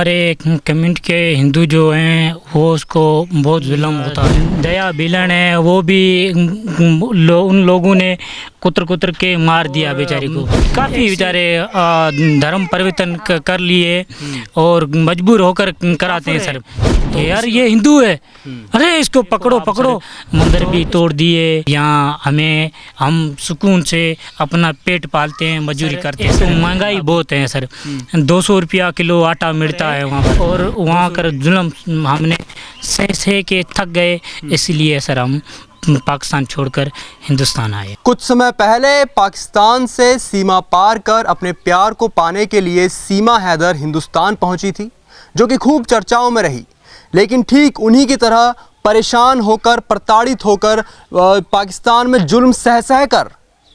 हमारे कम्युनिटी के हिंदू जो हैं वो उसको बहुत जुल्म होता है। दया बिलन है वो भी उन लोगों ने कुतर कुतर के मार दिया बेचारे को। काफ़ी बेचारे धर्म परिवर्तन कर लिए और मजबूर होकर कराते हैं सर। यार ये हिंदू है, अरे इसको पकड़ो पकड़ो। मंदिर भी तोड़ दिए। यहाँ हम सुकून से अपना पेट पालते हैं, मजदूरी करते हैं। तो महंगाई बहुत है सर, 200 रुपया किलो आटा मिलता है वहाँ पर। और वहाँ कर जुल्म हमने सह के थक गए, इसलिए सर हम पाकिस्तान छोड़कर हिंदुस्तान आए। कुछ समय पहले पाकिस्तान से सीमा पार कर अपने प्यार को पाने के लिए सीमा हैदर हिंदुस्तान पहुंची थी, जो कि खूब चर्चाओं में रही। लेकिन ठीक उन्हीं की तरह परेशान होकर, प्रताड़ित होकर पाकिस्तान में जुल्म सह कर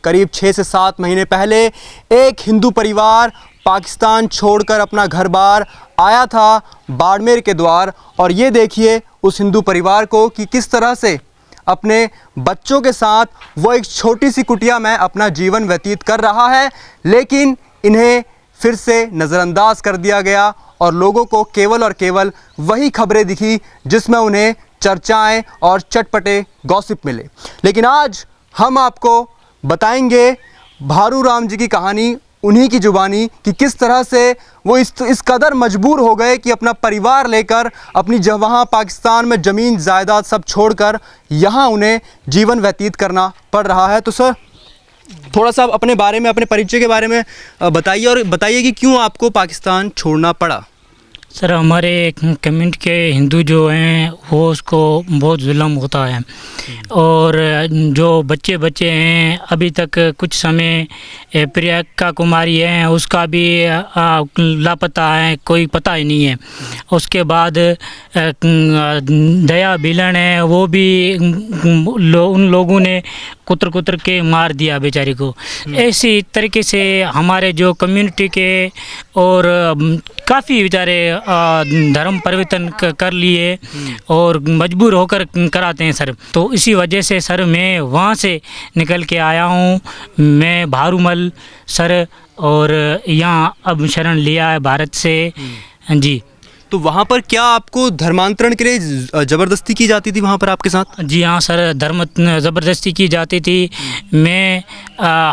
करीब 6 से 7 महीने पहले एक हिंदू परिवार पाकिस्तान छोड़कर अपना घर बार आया था बाड़मेर के द्वार। और ये देखिए उस हिंदू परिवार को कि किस तरह से अपने बच्चों के साथ वो एक छोटी सी कुटिया में अपना जीवन व्यतीत कर रहा है। लेकिन इन्हें फिर से नज़रअंदाज कर दिया गया और लोगों को केवल और केवल वही खबरें दिखी जिसमें उन्हें चर्चाएं और चटपटे गॉसिप मिले। लेकिन आज हम आपको बताएंगे भारू राम जी की कहानी, उन्हीं की जुबानी, कि किस तरह से वो इस कदर मजबूर हो गए कि अपना परिवार लेकर अपनी वहाँ पाकिस्तान में ज़मीन जायदाद सब छोड़कर यहाँ उन्हें जीवन व्यतीत करना पड़ रहा है। तो सर थोड़ा सा अपने बारे में, अपने परिचय के बारे में बताइए और बताइए कि क्यों आपको पाकिस्तान छोड़ना पड़ा। सर हमारे कम्युनिटी के हिंदू जो हैं वो उसको बहुत जुल्म होता है। और जो बच्चे हैं, अभी तक कुछ समय प्रियंका कुमारी हैं उसका भी लापता है, कोई पता ही नहीं है। उसके बाद दया बिलन है वो भी उन लोगों ने कुतर के मार दिया बेचारी को। ऐसी तरीके से हमारे जो कम्युनिटी के और काफ़ी बेचारे धर्म परिवर्तन कर लिए और मजबूर होकर कराते हैं सर। तो इसी वजह से सर मैं वहाँ से निकल के आया हूँ, मैं भारूमल सर, और यहाँ अब शरण लिया है भारत से जी। तो वहाँ पर क्या आपको धर्मांतरण के लिए ज़बरदस्ती की जाती थी वहाँ पर आपके साथ? जी हाँ सर, धर्म ज़बरदस्ती की जाती थी। मैं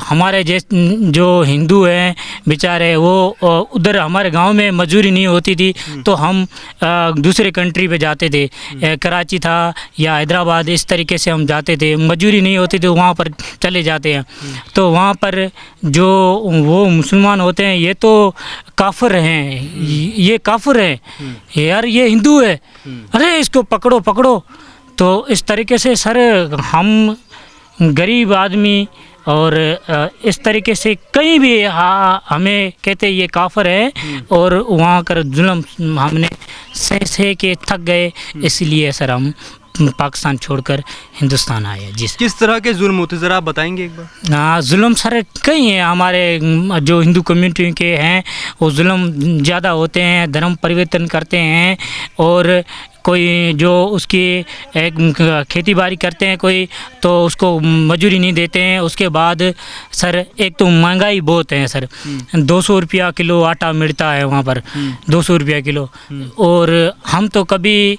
हमारे जो हिंदू हैं बेचारे वो उधर हमारे गांव में मजदूरी नहीं होती थी तो हम दूसरे कंट्री पे जाते थे, कराची था या हैदराबाद, इस तरीके से हम जाते थे। मजदूरी नहीं होती तो वहाँ पर चले जाते हैं। तो वहाँ पर जो वो मुसलमान होते हैं ये तो काफिर हैं, ये काफिर हैं, यार ये हिंदू है, अरे इसको पकड़ो पकड़ो। तो इस तरीके से सर हम गरीब आदमी और इस तरीके से कहीं भी हमें कहते ये काफिर है। और वहाँ कर जुल्म हमने सह के थक गए, इसलिए सर हम पाकिस्तान छोड़कर हिंदुस्तान आए जी। किस तरह के जुल्म होते ज़रा आप बताएंगे एक बार? हाँ, जुल्म सर कई हैं हमारे जो हिंदू कम्युनिटी के हैं, वो जुल्म ज़्यादा होते हैं, धर्म परिवर्तन करते हैं। और कोई जो उसकी खेती बाड़ी करते हैं कोई, तो उसको मजदूरी नहीं देते हैं। उसके बाद सर एक तो महंगाई बहुत है सर, 200 रुपया किलो आटा मिलता है वहाँ पर, 200 रुपया किलो। और हम तो कभी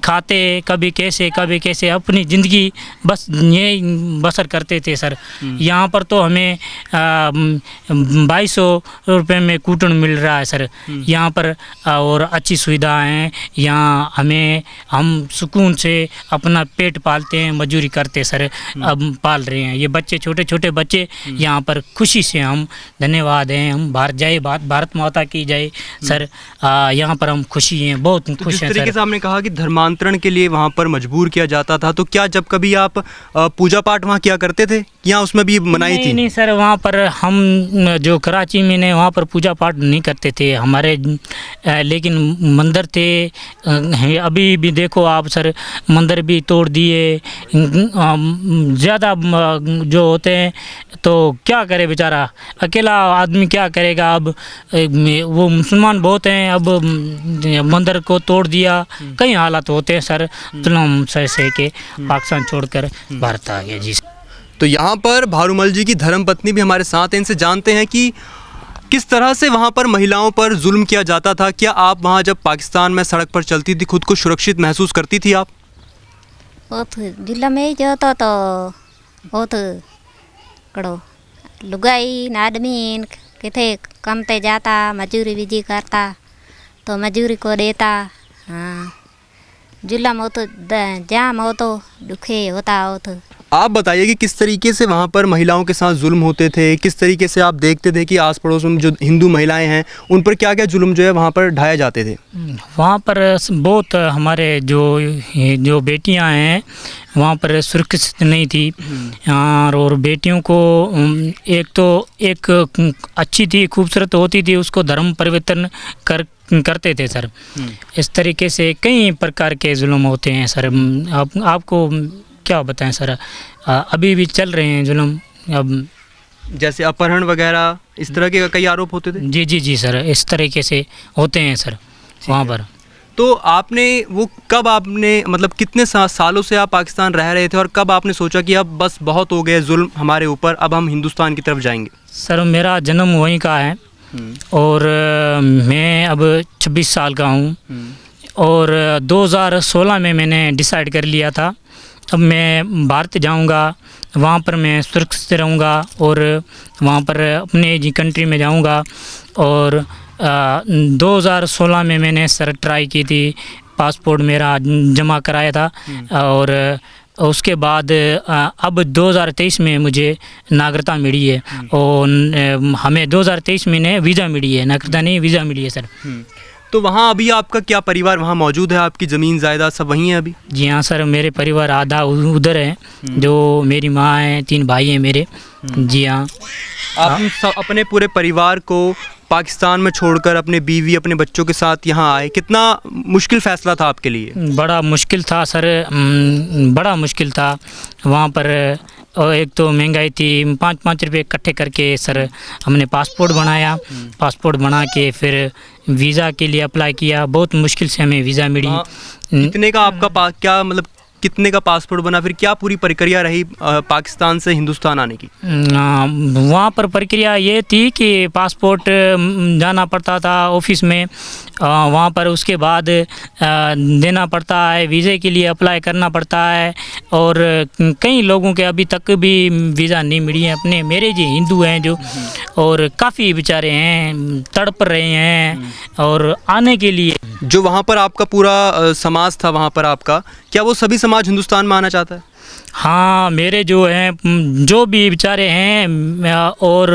खाते कभी कैसे अपनी ज़िंदगी बस ये बसर करते थे सर। यहाँ पर तो हमें 2200 रुपये में कूटन मिल रहा है सर यहाँ पर, और अच्छी सुविधाएं हैं यहाँ। हम सुकून से अपना पेट पालते हैं, मजदूरी करते सर, अब पाल रहे हैं ये बच्चे, छोटे छोटे बच्चे यहाँ पर। खुशी से हम धन्यवाद हैं, हम भारत माता की जय सर। यहाँ पर हम खुशी हैं, बहुत खुश हैं सर। जिस तरीके से आपने कहा कि धर्मांतरण के लिए वहाँ पर मजबूर किया जाता था, तो क्या जब कभी आप पूजा पाठ वहाँ किया करते थे या उसमें भी मनाई थी? नहीं सर, वहाँ पर हम जो कराची में ने वहाँ पर पूजा पाठ नहीं करते थे हमारे, लेकिन मंदिर थे। अभी भी देखो आप सर, मंदिर भी तोड़ दिए। ज़्यादा जो होते हैं तो क्या करे बेचारा, अकेला आदमी क्या करेगा। अब वो मुसलमान बहुत हैं, अब मंदिर को तोड़ दिया, कई हालात होते हैं सर। जुल्म सह के पाकिस्तान छोड़कर भारत आ गया जी। तो यहाँ पर भारूमल जी की धर्मपत्नी भी हमारे साथ हैं, इनसे जानते हैं कि किस तरह से वहाँ पर महिलाओं पर जुल्म किया जाता था? क्या आप वहाँ जब पाकिस्तान में सड़क पर चलती थी खुद को सुरक्षित महसूस करती थी आप? बहुत जिला में जाता तो बहुत कड़ो लुगाई न आदमी किथे कम ते जाता मजूरी विजी करता तो मजूरी को देता। हाँ जिला में हो तो जाम हो तो दुखे होता हो तो। आप बताइए कि किस तरीके से वहाँ पर महिलाओं के साथ जुल्म होते थे, किस तरीके से आप देखते थे कि आस पड़ोस में जो हिंदू महिलाएं हैं उन पर क्या क्या जुल्म जो है वहाँ पर ढाए जाते थे? वहाँ पर बहुत हमारे जो बेटियां हैं वहाँ पर सुरक्षित नहीं थी। और बेटियों को एक अच्छी थी, खूबसूरत होती थी, उसको धर्म परिवर्तन करते थे सर। इस तरीके से कई प्रकार के जुल्म होते हैं सर। आपको क्या बताएं सर, अभी भी चल रहे हैं जुल्म। अब जैसे अपहरण वगैरह इस तरह के कई आरोप होते थे? जी सर, इस तरीके से होते हैं सर वहाँ पर। तो कब आपने मतलब कितने सालों से आप पाकिस्तान रह रहे थे और कब आपने सोचा कि अब बस बहुत हो गए जुल्म हमारे ऊपर, अब हम हिंदुस्तान की तरफ जाएंगे? सर मेरा जन्म वहीं का है और मैं अब 26 साल का हूँ और 2016 में मैंने डिसाइड कर लिया था अब मैं भारत जाऊंगा, वहाँ पर मैं सुरक्षित रहूँगा और वहाँ पर अपने जी कंट्री में जाऊंगा। और 2016 में मैंने सर ट्राई की थी, पासपोर्ट मेरा जमा कराया था और उसके बाद अब 2023 में मुझे नागरिकता मिली है और हमें 2023 में वीज़ा मिली है, नागरिकता नहीं वीज़ा मिली है सर। तो वहाँ अभी आपका क्या परिवार वहाँ मौजूद है? आपकी ज़मीन जायदाद सब वहीं है अभी? जी हाँ सर, मेरे परिवार आधा उधर है, जो मेरी माँ है, 3 भाई हैं मेरे। जी हाँ। आप सब अपने पूरे परिवार को पाकिस्तान में छोड़कर अपने बीवी अपने बच्चों के साथ यहाँ आए, कितना मुश्किल फ़ैसला था आपके लिए? बड़ा मुश्किल था सर, बड़ा मुश्किल था वहाँ पर। और एक तो महंगाई थी, 5-5 रुपये इकट्ठे करके सर हमने पासपोर्ट बनाया, पासपोर्ट बना के फिर वीज़ा के लिए अप्लाई किया, बहुत मुश्किल से हमें वीज़ा मिली। कितने का आपका क्या मतलब कितने का पासपोर्ट बना, फिर क्या पूरी प्रक्रिया रही पाकिस्तान से हिंदुस्तान आने की? वहाँ पर प्रक्रिया ये थी कि पासपोर्ट जाना पड़ता था ऑफिस में, वहाँ पर उसके बाद देना पड़ता है, वीज़े के लिए अप्लाई करना पड़ता है और कई लोगों के अभी तक भी वीज़ा नहीं मिली है। अपने मेरे जी हिंदू हैं जो, और काफ़ी बेचारे हैं तड़प रहे हैं और आने के लिए। जो वहाँ पर आपका पूरा समाज था वहाँ पर आपका, क्या वो सभी समाज हिंदुस्तान में आना चाहता है? हाँ, मेरे जो हैं जो भी बेचारे हैं और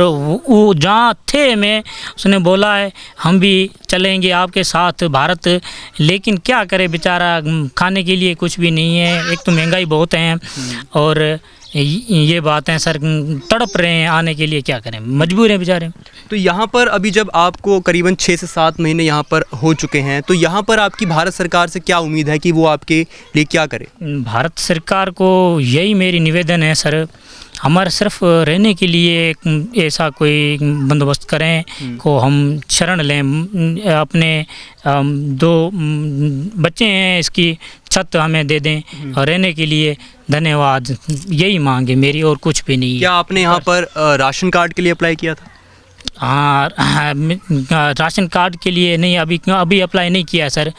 वो जहाँ थे मैं उसने बोला है हम भी चलेंगे आपके साथ भारत, लेकिन क्या करे बेचारा, खाने के लिए कुछ भी नहीं है, एक तो महंगाई बहुत है और ये बात है सर, तड़प रहे हैं आने के लिए, क्या करें, मजबूर हैं बेचारे। तो यहाँ पर अभी जब आपको करीबन 6 से 7 महीने यहाँ पर हो चुके हैं, तो यहाँ पर आपकी भारत सरकार से क्या उम्मीद है कि वो आपके लिए क्या करे? भारत सरकार को यही मेरी निवेदन है सर, हमारे सिर्फ रहने के लिए ऐसा कोई बंदोबस्त करें को हम शरण लें, अपने 2 बच्चे हैं इसकी छत हमें दे दें और रहने के लिए, धन्यवाद, यही मांग है मेरी और कुछ भी नहीं है। क्या आपने यहाँ पर राशन कार्ड के लिए अप्लाई किया था? हाँ, राशन कार्ड के लिए नहीं, अभी अप्लाई नहीं किया सर,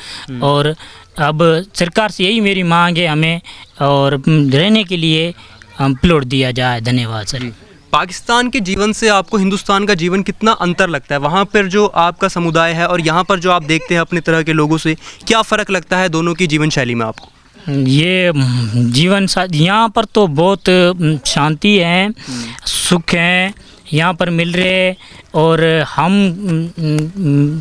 और अब सरकार से यही मेरी मांग है हमें, और रहने के लिए प्लॉट दिया जाए, धन्यवाद सर। पाकिस्तान के जीवन से आपको हिंदुस्तान का जीवन कितना अंतर लगता है? वहाँ पर जो आपका समुदाय है और यहाँ पर जो आप देखते हैं अपने तरह के लोगों से, क्या फ़र्क लगता है दोनों की जीवन शैली में आपको? ये जीवन यहाँ पर तो बहुत शांति है, सुख है यहाँ पर मिल रहे, और हम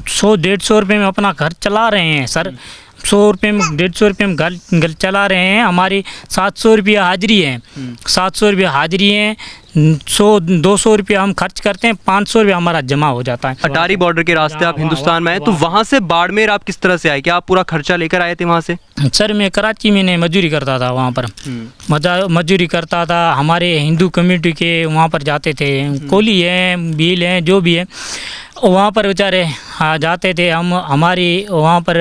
100-150 रुपये में अपना घर चला रहे हैं सर। 100 रुपये में 150 रुपये में घर चला रहे हैं। हमारी 700 रुपया हाजिरी है, 700 रुपया हाजिरी है, 100-200 रुपया हम खर्च करते हैं, 500 रुपया हमारा जमा हो जाता है। अटारी बॉर्डर के रास्ते आप हिंदुस्तान में आए, तो वहाँ से बाड़मेर आप किस तरह से आए? क्या आप पूरा खर्चा लेकर आए थे वहाँ से? सर मैं कराची में मजदूरी करता था, वहाँ पर मजदूरी करता था, हमारे हिंदू कम्युनिटी के वहाँ पर जाते थे, कोली हैं, भील हैं, जो भी है वहाँ पर बेचारे जाते थे हम। हमारी वहाँ पर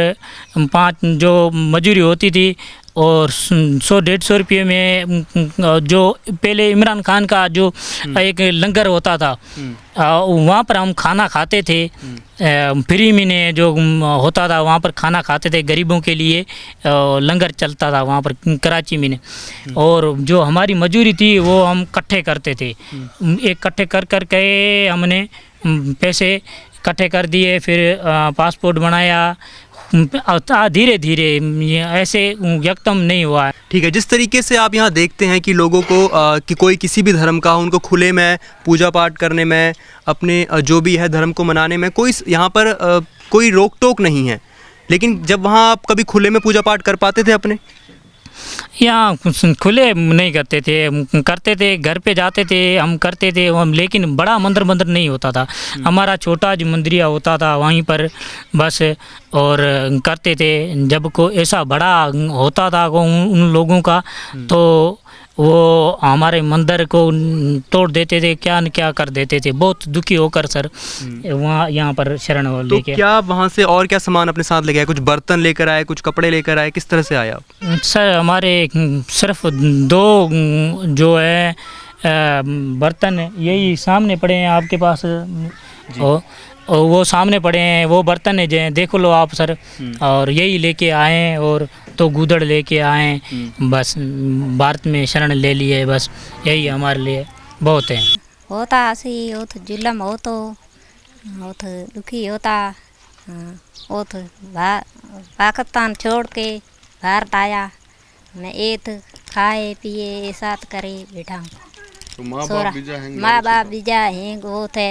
5 जो मजदूरी होती थी और 100-150 रुपये में जो पहले इमरान खान का जो एक लंगर होता था वहाँ पर हम खाना खाते थे, फ्री में ने जो होता था वहाँ पर खाना खाते थे, गरीबों के लिए लंगर चलता था वहाँ पर कराची में ने। और जो हमारी मजूरी थी वो हम इकट्ठे करते थे, एक इकट्ठे कर कर के हमने पैसे इकट्ठे कर दिए, फिर पासपोर्ट बनाया। धीरे धीरे ऐसे यकदम नहीं हुआ है। ठीक है, जिस तरीके से आप यहाँ देखते हैं कि लोगों को कि कोई किसी भी धर्म का हो, उनको खुले में पूजा पाठ करने में, अपने जो भी है धर्म को मनाने में कोई यहाँ पर कोई रोक टोक नहीं है, लेकिन जब वहाँ आप कभी खुले में पूजा पाठ कर पाते थे अपने? यहाँ खुले नहीं करते थे, घर पे जाते थे हम करते थे हम, लेकिन बड़ा मंदिर नहीं होता था। हमारा छोटा जो मंदिरिया होता था वहीं पर बस और करते थे। जब को ऐसा बड़ा होता था उन लोगों का तो वो हमारे मंदिर को तोड़ देते थे, क्या न क्या कर देते थे। बहुत दुखी होकर सर वहाँ यहाँ पर शरण लेके। तो क्या वहाँ से और क्या सामान अपने साथ लेके आए? कुछ बर्तन लेकर आए, कुछ कपड़े लेकर आए, किस तरह से आए आप? सर हमारे सिर्फ 2 जो है बर्तन यही सामने पड़े हैं आपके पास, और वो सामने पड़े हैं, वो बर्तन है जो देख लो आप सर, और यही लेके आए और तो गूदड़ लेके आए, बस भारत में शरण ले लिए, बस यही हमारे लिए बहुत है। होता ऐसी हो तो जुलम हो तो दुखी होता, वो तो पाकिस्तान छोड़ के भारत आया, मैं एक खाए पिए साथ करे बैठा। तो माँ बाप बीजा हैं वो थे।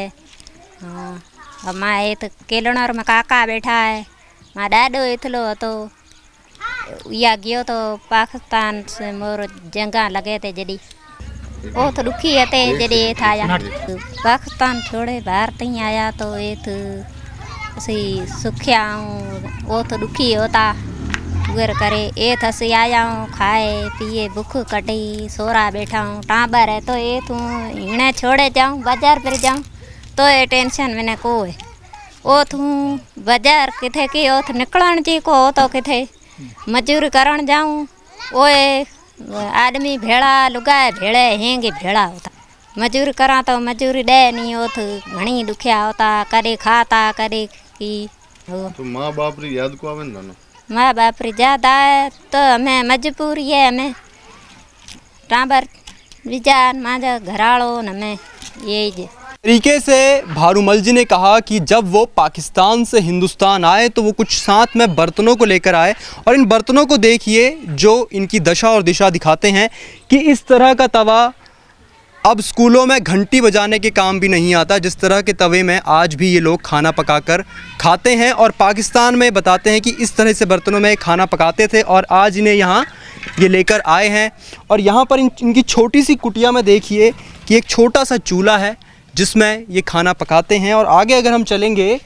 अब माँ एक केलनर में काका बैठा है, माँ डाडो इतलो तो या गयो तो पाकिस्तान से मोर जंगा लगे थे जड़ी, वो तो दुखी थे जड़ी थाया। पाकिस्तान छोड़े भारत ही आया तो एक सी सुखिया हूँ, वो तो दुखी होता गुर करे। ए थसी आया हूँ, खाए पिए भूख कटी, सोरा बैठा हूँ, टाबर है तो ये तू हिणे छोड़े जाऊँ बाजार पर जाऊँ तो ये टेंशन मैंने को है। ओ तू बाजार किथे की ओ तो निकलन जी को हो तो किथे मजूरी करण जाऊँ, ओए आदमी भेड़ा लुगाए भेड़े हेंगे भेड़ा होता, मजूरी करा तो मजूरी दे नहीं हो तो घणी दुखिया होता, कदे खाता कदे की हो। तो माँ बाप री याद को आवे ना? माँ बाप री याद आए तो हमें मजबूरी है, हमें टाबर विजान माजा घराड़ो न हमें यही तरीके से भारूमल जी ने कहा कि जब वो पाकिस्तान से हिंदुस्तान आए तो वो कुछ साथ में बर्तनों को लेकर आए, और इन बर्तनों को देखिए जो इनकी दशा और दिशा दिखाते हैं कि इस तरह का तवा अब स्कूलों में घंटी बजाने के काम भी नहीं आता, जिस तरह के तवे में आज भी ये लोग खाना पकाकर खाते हैं। और पाकिस्तान में बताते हैं कि इस तरह से बर्तनों में खाना पकाते थे और आज इन्हें यहाँ ये लेकर आए हैं। और यहाँ पर इनकी छोटी सी कुटिया में देखिए कि एक छोटा सा चूल्हा है जिसमें ये खाना पकाते हैं। और आगे अगर हम चलेंगे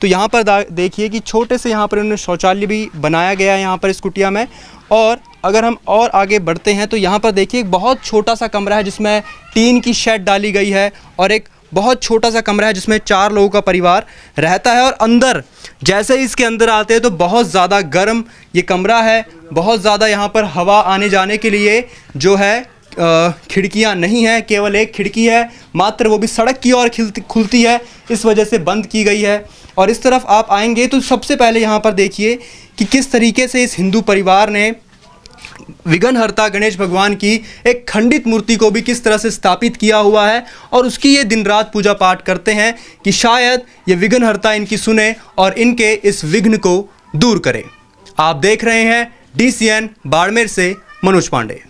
तो यहाँ पर देखिए कि छोटे से यहाँ पर उन्होंने शौचालय भी बनाया गया है यहाँ पर इस कुटिया में। और अगर हम और आगे बढ़ते हैं तो यहाँ पर देखिए एक बहुत छोटा सा कमरा है जिसमें टीन की शेड डाली गई है, और एक बहुत छोटा सा कमरा है जिसमें 4 लोगों का परिवार रहता है। और अंदर जैसे ही इसके अंदर आते हैं तो बहुत ज़्यादा गर्म ये कमरा है, बहुत ज़्यादा यहाँ पर हवा आने जाने के लिए जो है खिड़कियाँ नहीं हैं, केवल एक खिड़की है मात्र, वो भी सड़क की ओर खुलती है, इस वजह से बंद की गई है। और इस तरफ आप आएंगे तो सबसे पहले यहाँ पर देखिए कि किस तरीके से इस हिंदू परिवार ने विघ्नहर्ता गणेश भगवान की एक खंडित मूर्ति को भी किस तरह से स्थापित किया हुआ है, और उसकी ये दिन रात पूजा पाठ करते हैं कि शायद ये विघ्नहर्ता इनकी सुने और इनके इस विघ्न को दूर करे। आप देख रहे हैं DCN बाड़मेर से मनोज पांडे।